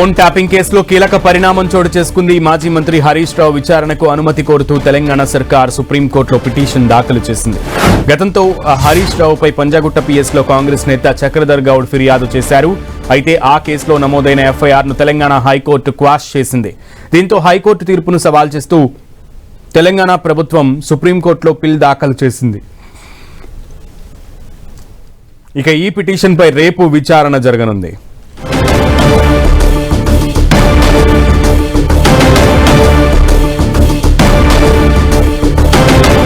Phone tapping కేసులో కీలక పరిణామం చోటు చేసుకుంది. మాజీ మంత్రి హరీష్ రావు విచారణకు అనుమతి కోరుతూ తెలంగాణ సర్కార్ సుప్రీంకోర్టులో పిటిషన్ దాఖలు చేసింది. గతంతో హరీష్ రావుపై పంజాగుట్ట పిఎస్లో కాంగ్రెస్ నేత చక్రధర్ గౌడ్ ఫిర్యాదు చేశారు. అయితే ఆ కేసులో నమోదైన ఎఫ్ఐఆర్ను తెలంగాణ హైకోర్టు క్వాష్ చేసింది. దీంతో హైకోర్టు తీర్పును సవాల్ చేస్తూ తెలంగాణ ప్రభుత్వం సుప్రీంకోర్టులో పిల్ దాఖలు చేసింది. ఇక ఈ పిటిషన్పై రేపు విచారణ జరగనుంది.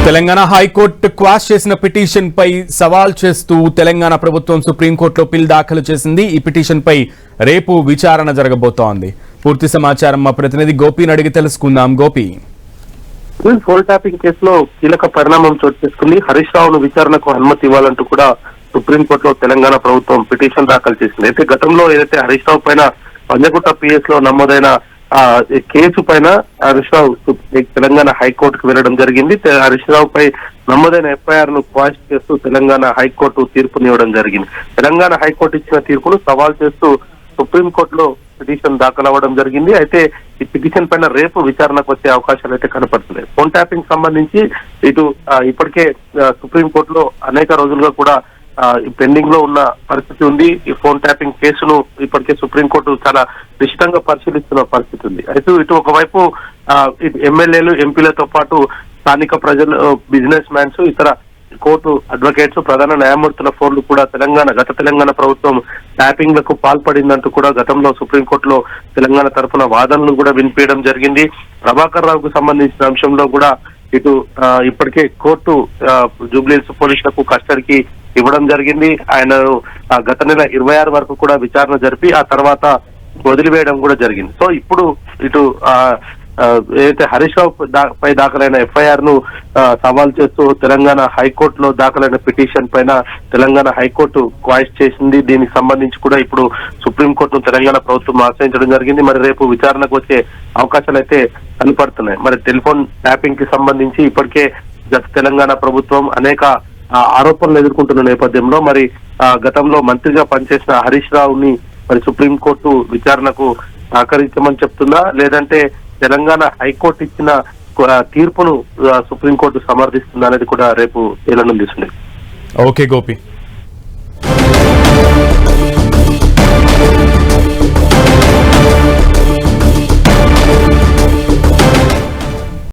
తెలంగాణ హైకోర్టు క్వాష్ చేసిన పిటిషన్ పై సవాల్ చేస్తూ తెలంగాణ ప్రభుత్వం సుప్రీంకోర్టులో పిల్ దాఖలు చేసింది. ఈ పిటిషన్ పై రేపు విచారణ జరగబోతోంది. పూర్తి సమాచారం మా ప్రతినిధి గోపిని అడిగి తెలుసుకుందాం. గోపి, ఫోన్ ట్యాపింగ్ కేసులో కీలక పరిణామం చోటు చేసుకుంది. హరీష్ రావును విచారణకు అనుమతి ఇవ్వాలంటూ కూడా సుప్రీంకోర్టులో తెలంగాణ ప్రభుత్వం పిటిషన్ దాఖలు చేసింది. అయితే గతంలో ఏదైతే హరీష్ రావు పైన పంజగుట్ట పిఎస్ లో నమోదైన కేసు పైన హరీష్ రావు తెలంగాణ హైకోర్టుకు వెళ్లడం జరిగింది. హరీష్ రావు పై నమోదైన ఎఫ్ఐఆర్ ను క్వాష్ చేస్తూ తెలంగాణ హైకోర్టు తీర్పునివ్వడం జరిగింది. తెలంగాణ హైకోర్టు ఇచ్చిన తీర్పును సవాల్ చేస్తూ సుప్రీంకోర్టులో పిటిషన్ దాఖలు అవ్వడం జరిగింది. అయితే ఈ పిటిషన్ పైన రేపు విచారణకు వచ్చే అవకాశాలు అయితే కనపడుతున్నాయి. ఫోన్ ట్యాపింగ్ సంబంధించి ఇటు ఇప్పటికే సుప్రీంకోర్టులో అనేక రోజులుగా కూడా పెండింగ్ లో ఉన్న పరిస్థితి ఉంది. ఈ ఫోన్ ట్యాపింగ్ కేసును ఇప్పటికే సుప్రీంకోర్టు చాలా నిశితంగా పరిశీలిస్తున్న పరిస్థితి ఉంది. అయితే ఇటు ఒకవైపు ఎమ్మెల్యేలు, ఎంపీలతో పాటు స్థానిక ప్రజలు, బిజినెస్ మ్యాన్స్, ఇతర కోర్టు అడ్వకేట్స్, ప్రధాన న్యాయమూర్తుల ఫోన్లు కూడా గత తెలంగాణ ప్రభుత్వం ట్యాపింగ్ లకు పాల్పడిందంటూ కూడా గతంలో సుప్రీంకోర్టులో తెలంగాణ తరఫున వాదనలు కూడా వినిపించడం జరిగింది. ప్రభాకర్ రావుకు సంబంధించిన అంశంలో కూడా ఇటు ఇప్పటికే కోర్టు జూబ్లీహిల్స్ పోలీసులకు కస్టడీకి ఇవ్వడం జరిగింది. ఆయన గత నెల 26 వరకు కూడా విచారణ జరిపి ఆ తర్వాత వదిలివేయడం కూడా జరిగింది. సో ఇప్పుడు ఇటు ఏదైతే హరీష్ రావు పై దాఖలైన ఎఫ్ఐఆర్ ను సవాల్ చేస్తూ తెలంగాణ హైకోర్టులో దాఖలైన పిటిషన్ పైన తెలంగాణ హైకోర్టు క్వాష్ చేసింది. దీనికి సంబంధించి కూడా ఇప్పుడు సుప్రీంకోర్టును తెలంగాణ ప్రభుత్వం ఆశ్రయించడం జరిగింది. మరి రేపు విచారణకు వచ్చే అవకాశాలు అయితే కనపడుతున్నాయి. మరి టెలిఫోన్ ట్యాపింగ్ కి సంబంధించి ఇప్పటికే గత తెలంగాణ ప్రభుత్వం అనేక ఆరోపణలు ఎదుర్కొంటున్న నేపథ్యంలో మరి గతంలో మంత్రిగా పనిచేసిన హరీష్ రావుని మరి సుప్రీంకోర్టు విచారణకు సహకరించమని చెప్తుందా, లేదంటే తెలంగాణ హైకోర్టు ఇచ్చిన తీర్పును సుప్రీంకోర్టు సమర్థిస్తుందా అనేది కూడా రేపు తేలనుంది. ఓకే గోపి.